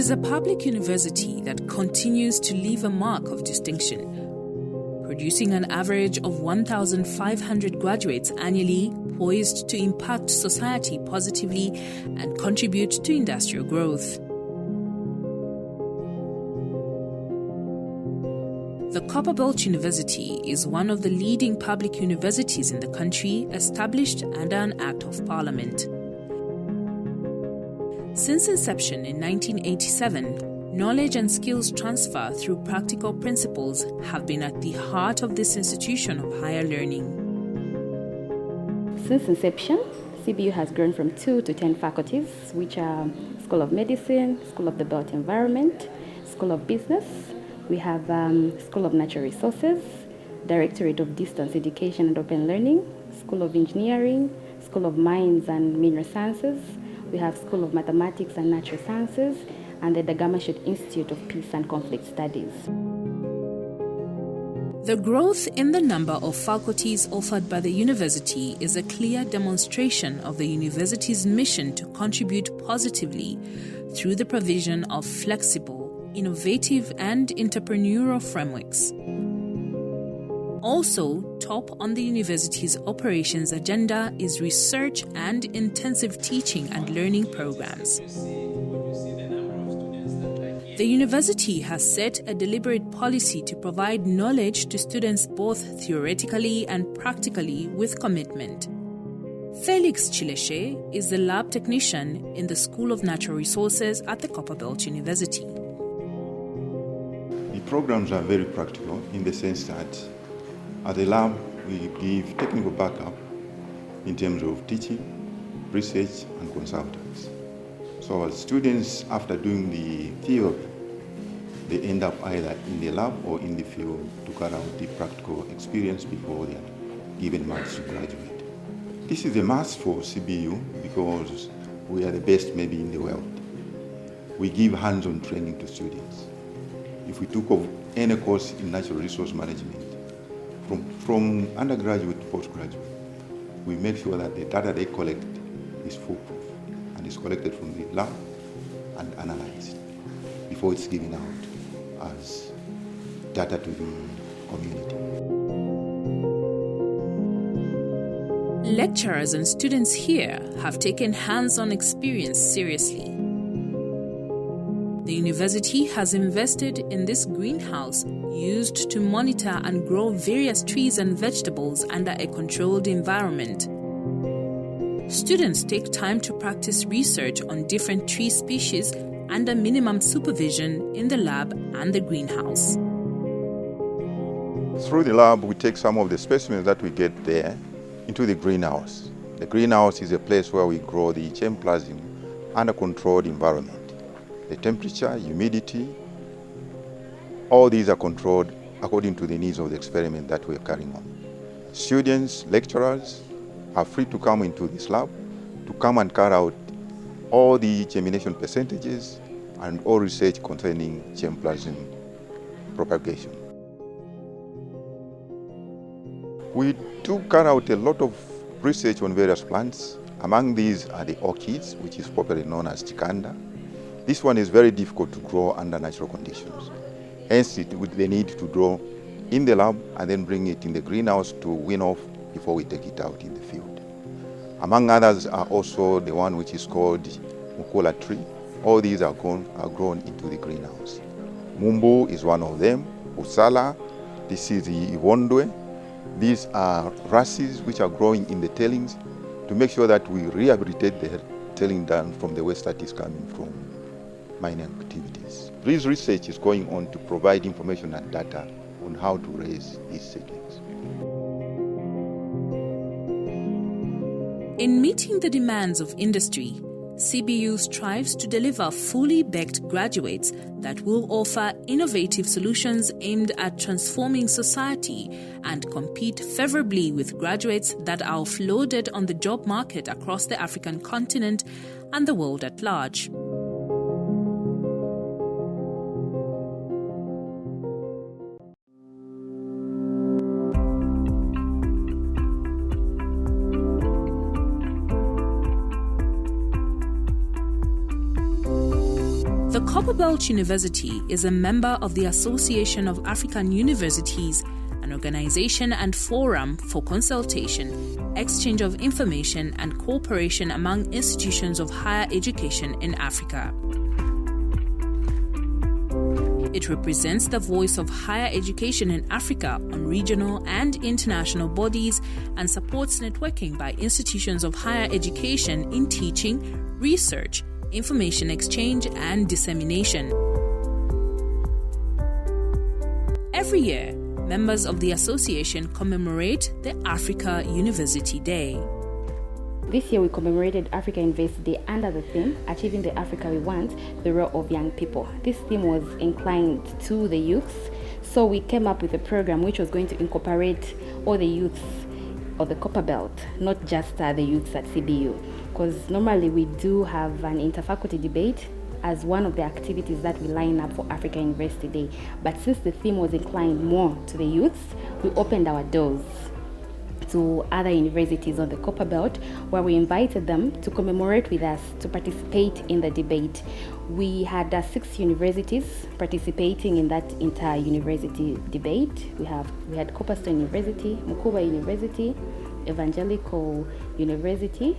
is a public university that continues to leave a mark of distinction, producing an average of 1,500 graduates annually, poised to impact society positively and contribute to industrial growth. The Copperbelt University is one of the leading public universities in the country, established under an Act of Parliament. Since inception in 1987, knowledge and skills transfer through practical principles have been at the heart of this institution of higher learning. Since inception, CBU has grown from 2 to 10 faculties, which are School of Medicine, School of the Built Environment, School of Business. We have School of Natural Resources, Directorate of Distance Education and Open Learning, School of Engineering, School of Mines and Mineral Sciences. We have School of Mathematics and Natural Sciences, and the Dagamashut Institute of Peace and Conflict Studies. The growth in the number of faculties offered by the university is a clear demonstration of the university's mission to contribute positively through the provision of flexible, innovative and entrepreneurial frameworks. Also, top on the university's operations agenda is research and intensive teaching and learning programs. The university has set a deliberate policy to provide knowledge to students both theoretically and practically with commitment. Felix Chileshe is the lab technician in the School of Natural Resources at the Copperbelt University. The programs are very practical in the sense that at the lab we give technical backup in terms of teaching, research and consultants. So our students, after doing the theory, they end up either in the lab or in the field to carry out the practical experience before they are given marks to graduate. This is a must for CBU because we are the best maybe in the world. We give hands-on training to students. If we took of any course in natural resource management, from undergraduate to postgraduate, we make sure that the data they collect is foolproof and is collected from the lab and analyzed before it's given out as data to the community. Lecturers and students here have taken hands-on experience seriously. The university has invested in this greenhouse used to monitor and grow various trees and vegetables under a controlled environment. Students take time to practice research on different tree species under minimum supervision in the lab and the greenhouse. Through the lab, we take some of the specimens that we get there into the greenhouse. The greenhouse is a place where we grow the germplasm under controlled environment. The temperature, humidity, all these are controlled according to the needs of the experiment that we are carrying on. Students, lecturers are free to come into this lab to come and carry out all the germination percentages and all research concerning germplasm propagation. We do carry out a lot of research on various plants. Among these are the orchids, which is popularly known as chikanda. This one is very difficult to grow under natural conditions. Hence, they need to grow in the lab and then bring it in the greenhouse to wean off before we take it out in the field. Among others are also the one which is called Mukula tree. All these are grown into the greenhouse. Mumbu is one of them. Usala, this is the Iwondwe. These are grasses which are growing in the tailings to make sure that we rehabilitate the tailing done from the waste that is coming from mining activities. This research is going on to provide information and data on how to raise these seedlings. In meeting the demands of industry, CBU strives to deliver fully baked graduates that will offer innovative solutions aimed at transforming society and compete favorably with graduates that are offloaded on the job market across the African continent and the world at large. The Copperbelt University is a member of the Association of African Universities, an organization and forum for consultation, exchange of information, and cooperation among institutions of higher education in Africa. It represents the voice of higher education in Africa on regional and international bodies and supports networking by institutions of higher education in teaching, research, information exchange, and dissemination. Every year, members of the association commemorate the Africa University Day. This year we commemorated Africa University Day under the theme, Achieving the Africa We Want, the Role of Young People. This theme was inclined to the youths, so we came up with a program which was going to incorporate all the youths of the Copperbelt, not just the youths at CBU. Because normally we do have an interfaculty debate as one of the activities that we line up for Africa University Day. But since the theme was inclined more to the youths, we opened our doors to other universities on the Copperbelt, where we invited them to commemorate with us, to participate in the debate. We had 6 universities participating in that inter-university debate. We had Copperstone University, Mukuba University, Evangelical University,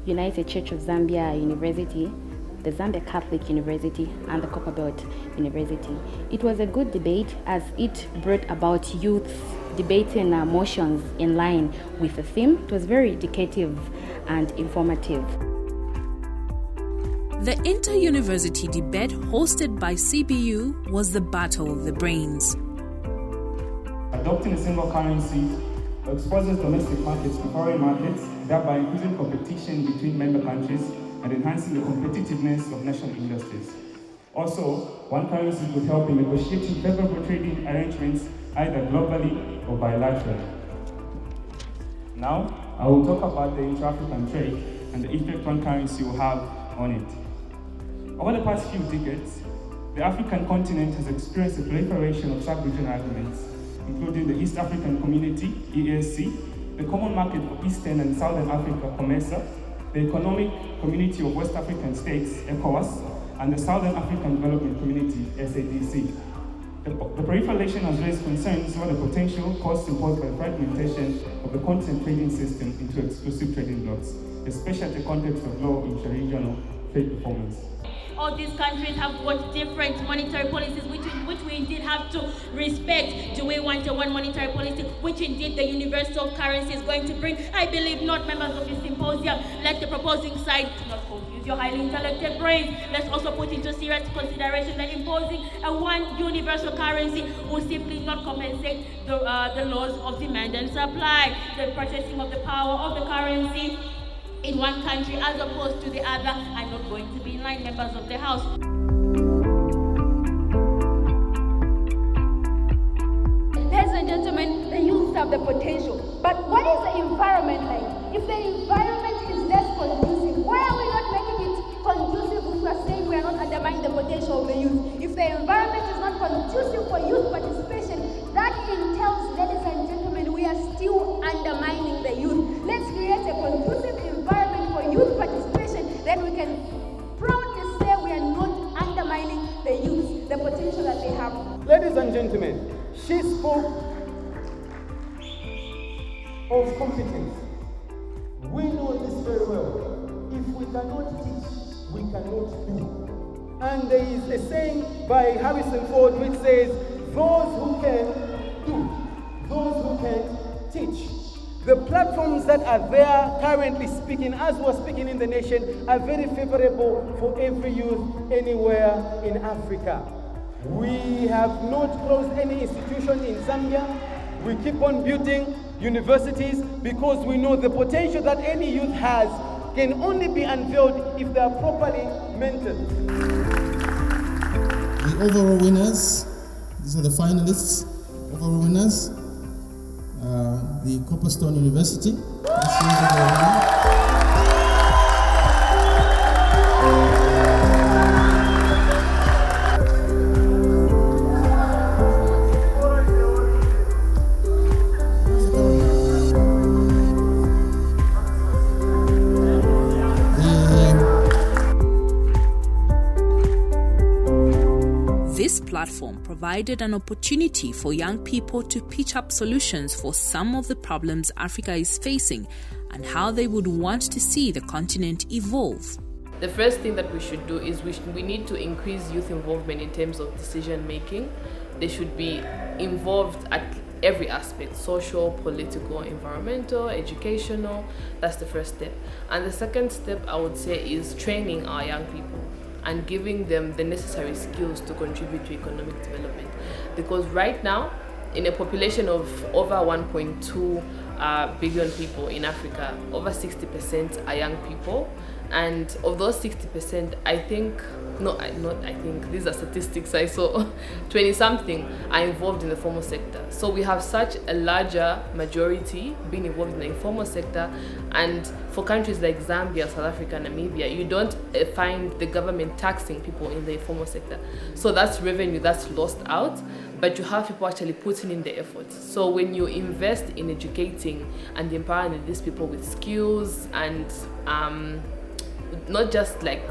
United Church of Zambia University, the Zambia Catholic University, and the Copperbelt University. It was a good debate as it brought about youths debating motions in line with the theme. It was very educative and informative. The inter-university debate hosted by CBU was the Battle of the Brains. Adopting a single currency exposes domestic markets to foreign markets, thereby increasing competition between member countries and enhancing the competitiveness of national industries. Also, one currency could help in negotiating favorable trading arrangements either globally or bilaterally. Now, I will talk about the intra-African trade and the effect one currency will have on it. Over the past few decades, the African continent has experienced a proliferation of sub-regional agreements, including the East African Community, EAC, the Common Market for Eastern and Southern Africa, COMESA, the Economic Community of West African States, ECOWAS, and the Southern African Development Community, SADC. The proliferation has raised concerns over the potential costs imposed by the fragmentation of the continent trading system into exclusive trading blocks, especially in the context of low inter-regional trade performance. All these countries have got different monetary policies, which we indeed have to respect. Do we want a one monetary policy, which indeed the universal currency is going to bring? I believe not. Members of the symposium, let the proposing side not confuse your highly intellectual brains. Let's also put into serious consideration that imposing a one universal currency will simply not compensate the laws of demand and supply. The purchasing of the power of the currency in one country as opposed to the other are not going to be in line, members of the House. Ladies and gentlemen, the youth have the potential. But what is the environment like? If the environment is less conducive, why are we not making it conducive if we are saying we are not undermining the potential of the youth? If the environment is not conducive for youth participation, that entails, ladies and gentlemen, we are still undermining the youth. Let's create a conducive environment for youth participation that we can proudly say we are not undermining the youth, the potential that they have. Ladies and gentlemen, she spoke of competence. We know this very well. If we cannot teach, we cannot do. And there is a saying by Harrison Ford which says, those who can do, those who can teach. The platforms that are there currently speaking, as we're speaking in the nation, are very favorable for every youth anywhere in Africa. We have not closed any institution in Zambia. We keep on building universities because we know the potential that any youth has can only be unveiled if they are properly mentored. The overall winners, these are the finalists, overall winners. The Copperstone University. platform provided an opportunity for young people to pitch up solutions for some of the problems Africa is facing and how they would want to see the continent evolve. The first thing that we should do is we need to increase youth involvement in terms of decision making. They should be involved at every aspect: social, political, environmental, educational. That's the first step. And the second step, I would say, is training our young people and giving them the necessary skills to contribute to economic development. Because right now, in a population of over 1.2 billion people in Africa, over 60% are young people. And of those 60%, these are statistics I saw, 20-something are involved in the formal sector. So we have such a larger majority being involved in the informal sector. And for countries like Zambia, South Africa, Namibia, you don't find the government taxing people in the informal sector. So that's revenue that's lost out, but you have people actually putting in the effort. So when you invest in educating and empowering these people with skills and not just like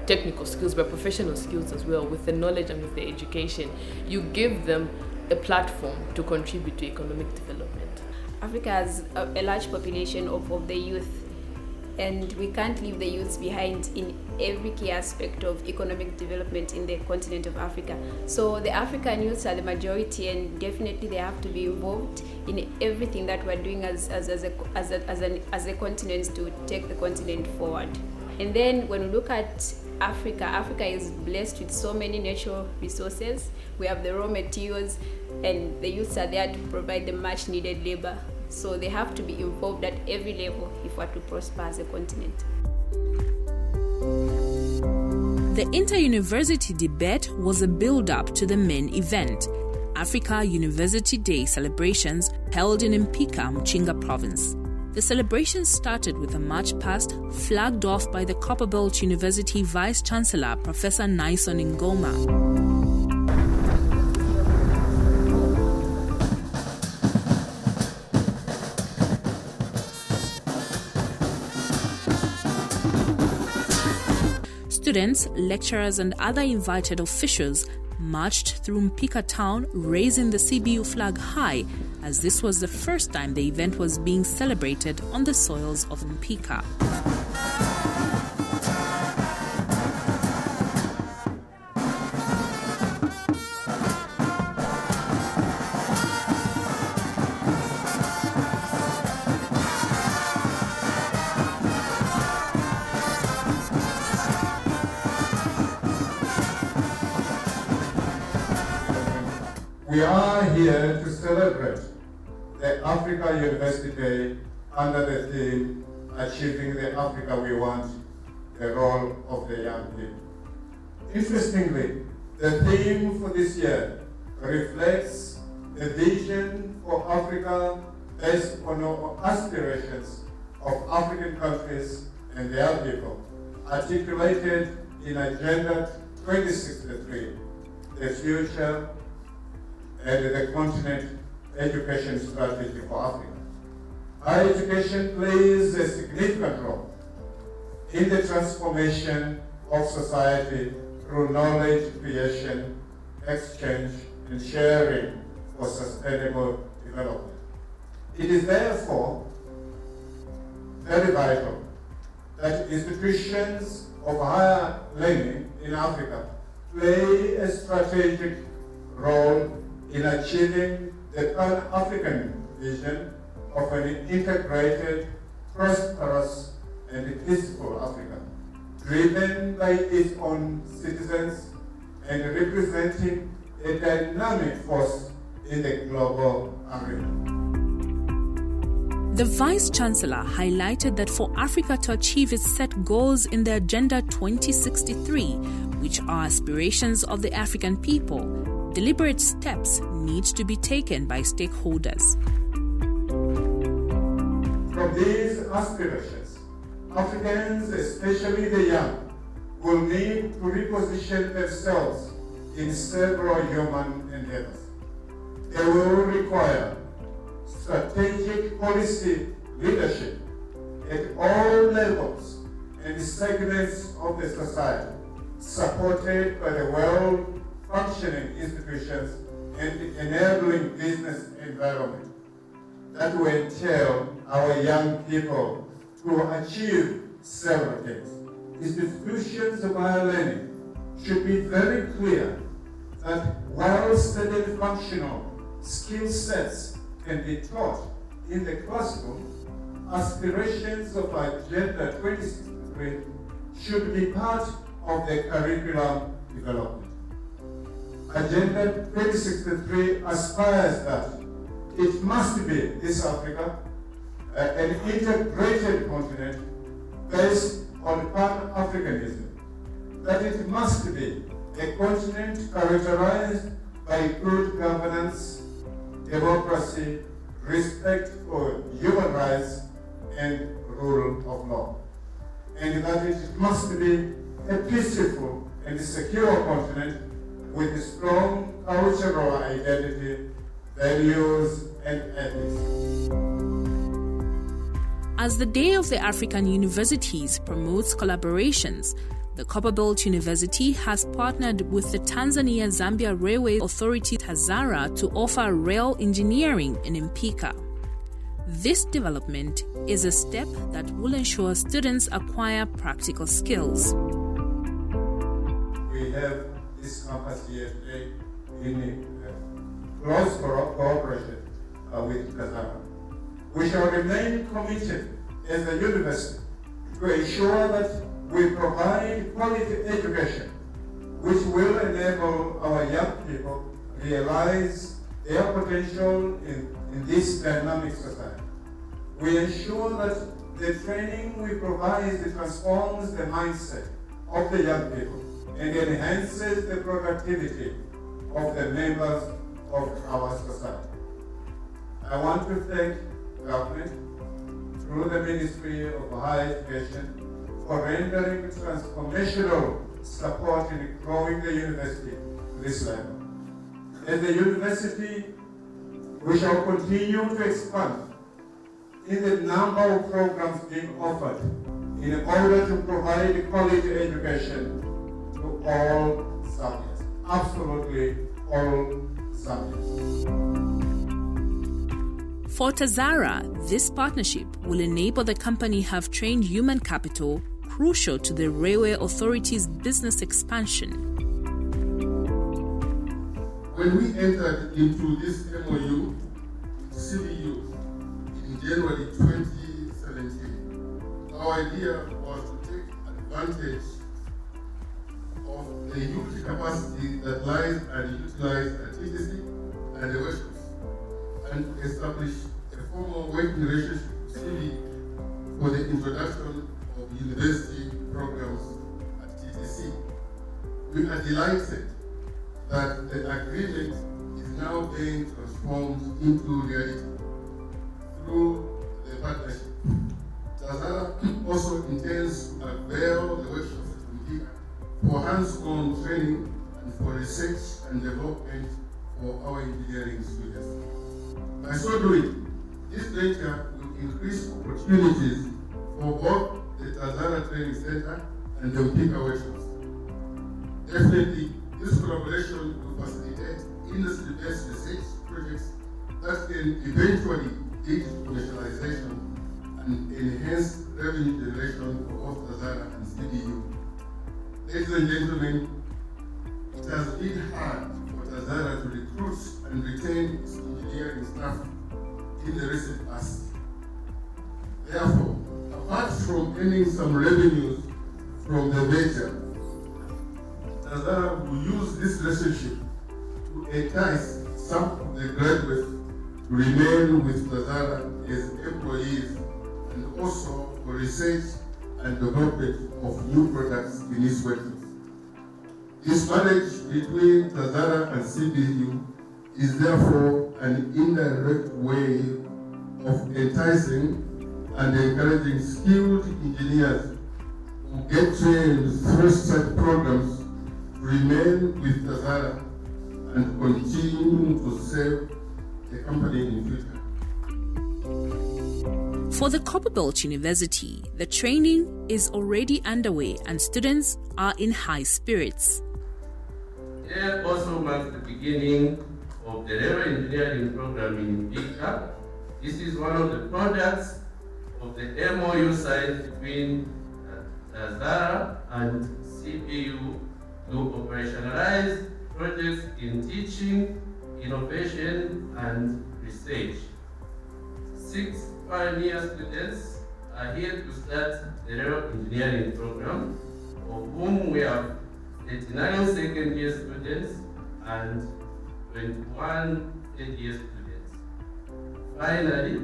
technical skills, but professional skills as well, with the knowledge and with the education, you give them a platform to contribute to economic development. Africa has a large population of the youth, and we can't leave the youths behind in every key aspect of economic development in the continent of Africa. So the African youths are the majority, and definitely they have to be involved in everything that we're doing as a continent to take the continent forward. And then when we look at Africa, Africa is blessed with so many natural resources. We have the raw materials, and the youths are there to provide the much needed labor. So they have to be involved at every level if we're to prosper as a continent. The inter-university debate was a build-up to the main event, Africa University Day celebrations held in Mpika, Mchinga Province. The celebrations started with a march past flagged off by the Copperbelt University Vice-Chancellor Professor Naison Ngoma. Students, lecturers and other invited officials marched through Mpika town raising the CBU flag high, as this was the first time the event was being celebrated on the soils of Mpika. We are here to celebrate the Africa University Day under the theme, Achieving the Africa We Want, the Role of the Young People. Interestingly, the theme for this year reflects the vision for Africa based on aspirations of African countries and their people, articulated in Agenda 2063, the future and the continent education strategy for Africa. Higher education plays a significant role in the transformation of society through knowledge creation, exchange, and sharing for sustainable development. It is therefore very vital that institutions of higher learning in Africa play a strategic role in achieving the Pan-African vision of an integrated, prosperous, and peaceful Africa, driven by its own citizens and representing a dynamic force in the global arena. The Vice-Chancellor highlighted that for Africa to achieve its set goals in the Agenda 2063, which are aspirations of the African people, deliberate steps need to be taken by stakeholders. From these aspirations, Africans, especially the young, will need to reposition themselves in several human endeavors. They will require strategic policy leadership at all levels and segments of the society, supported by the World functioning institutions and enabling business environment that will entail our young people to achieve several things. Institutions of higher learning should be very clear that while certain functional skill sets can be taught in the classroom, aspirations of Agenda 2063 should be part of the curriculum development. Agenda 2063 aspires that it must be this Africa, an integrated continent based on Pan-Africanism, that it must be a continent characterized by good governance, democracy, respect for human rights, and rule of law, and that it must be a peaceful and secure continent with a strong cultural identity, values, and ethics. As the Day of the African Universities promotes collaborations, the Copperbelt University has partnered with the Tanzania-Zambia Railway Authority TAZARA to offer rail engineering in Mpika. This development is a step that will ensure students acquire practical skills. We have this campus here today in close cooperation with TAZARA. We shall remain committed as a university to ensure that we provide quality education which will enable our young people realize their potential in this dynamic society. We ensure that the training we provide transforms the mindset of the young people and enhances the productivity of the members of our society. I want to thank government through the Ministry of Higher Education for rendering transformational support in growing the university to this level. As the university, we shall continue to expand in the number of programs being offered in order to provide quality education to all subjects, absolutely all subjects. For TAZARA, this partnership will enable the company have trained human capital crucial to the Railway Authority's business expansion. When we entered into this MOU with CBU in January 2017, our idea was to take advantage of the huge capacity that lies unutilized at TTC and the workshops, and establish a formal working relationship with CBU for the introduction of university programs at TTC. We are delighted that the agreement is now being transformed into reality through the partnership. TAZARA also intends to avail the workshops at Mpika for hands-on training and for research and development for our engineering students. By so doing, this venture will increase opportunities for both the TAZARA Training Center and the Mpika workshops. Definitely, this collaboration will facilitate industry-based research projects that can eventually lead to commercialization and enhance revenue generation for both TAZARA and CBU. Ladies and gentlemen, it has been hard for TAZARA to recruit and retain its engineering staff in the recent past. Therefore, apart from earning some revenues from the venture, TAZARA will use this relationship to entice some of the graduates to remain with TAZARA as employees and also for research and development of new products in its workshops. This marriage between TAZARA and CBU is therefore an indirect way of enticing and encouraging skilled engineers who get trained through such programs to remain with TAZARA and continue to serve the company in the future. For the Copperbelt University, the training is already underway and students are in high spirits. Today also marks the beginning of the Railway Engineering program in Pika. This is one of the products of the MOU signed between Zara and CBU to operationalize projects in teaching, innovation, and research. 6 pioneer students are here to start the Railway Engineering program, of whom we have 89 second-year students and 21 third-year students. Finally,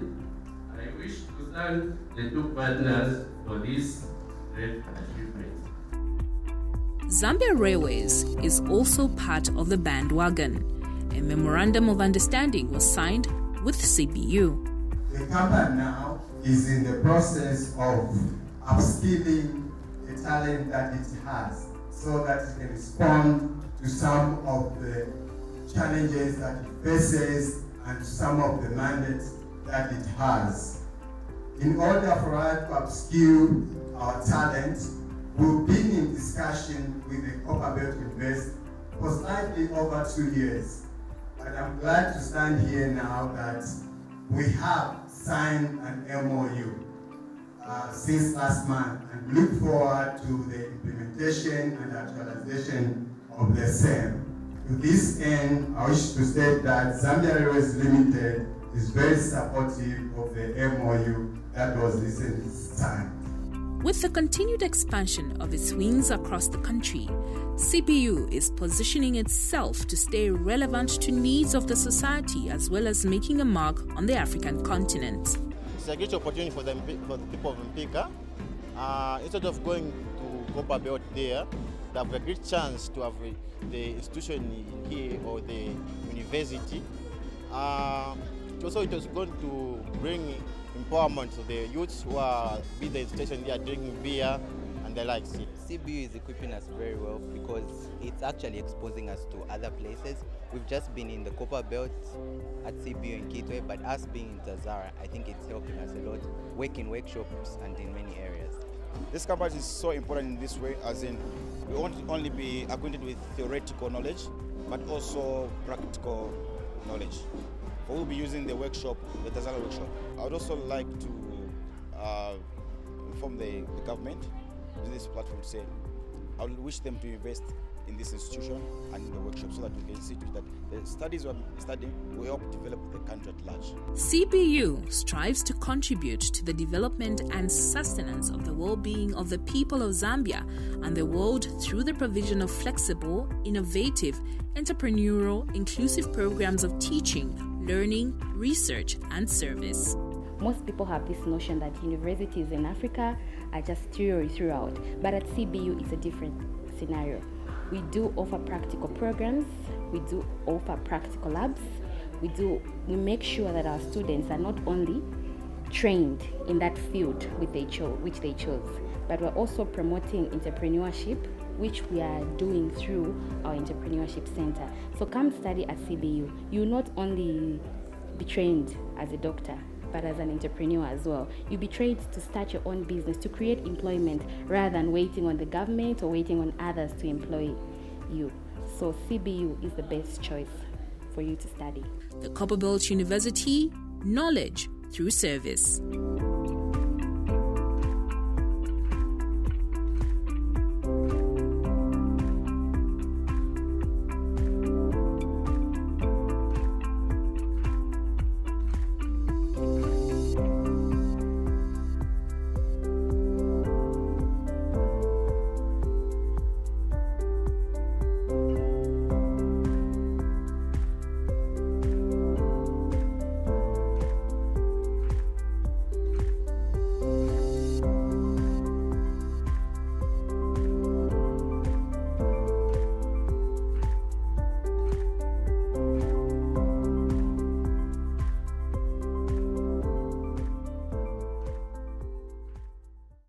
I wish to thank the 2 partners for this great achievement. Zambia Railways is also part of the bandwagon. A memorandum of understanding was signed with CBU. The company now is in the process of upskilling the talent that it has so that it can respond to some of the challenges that it faces and some of the mandates that it has. In order for us to upskill our talent, we've been in discussion with the Copperbelt Invest for slightly over 2 years. And I'm glad to stand here now that we have signed an MOU since last month and look forward to the implementation and actualization of the same. To this end, I wish to state that Zambia Railways Limited is very supportive of the MOU that was recently signed. With the continued expansion of its wings across the country, CBU is positioning itself to stay relevant to needs of the society as well as making a mark on the African continent. It's a great opportunity for the people of Mpika. Instead of going to Copperbelt there, they have a great chance to have the institution here or the university. Also, it is going to bring empowerment to the youths who are with the station there drinking beer and the likes. CBU is equipping us very well because it's actually exposing us to other places. We've just been in the Copperbelt at CBU in Kitwe, but us being in Tazara, I think it's helping us a lot, working workshops and in many areas. This campus is so important in this way, as in we won't only be acquainted with theoretical knowledge, but also practical knowledge. We'll be using the workshop, the Tazara workshop. I would also like to inform the government using this platform to say I would wish them to invest in this institution and in the workshop so that we can see to it that the studies we're studying will help develop the country at large. CBU strives to contribute to the development and sustenance of the well-being of the people of Zambia and the world through the provision of flexible, innovative, entrepreneurial, inclusive programs of teaching, learning, research, and service. Most people have this notion that universities in Africa are just theory throughout, but at CBU it's a different scenario. We do offer practical programs, we do offer practical labs, we make sure that our students are not only trained in that field which they chose, but we're also promoting entrepreneurship, which we are doing through our entrepreneurship center. So come study at CBU. You will not only be trained as a doctor, but as an entrepreneur as well. You'll be trained to start your own business, to create employment rather than waiting on the government or waiting on others to employ you. So CBU is the best choice for you to study. The Copperbelt University, knowledge through service.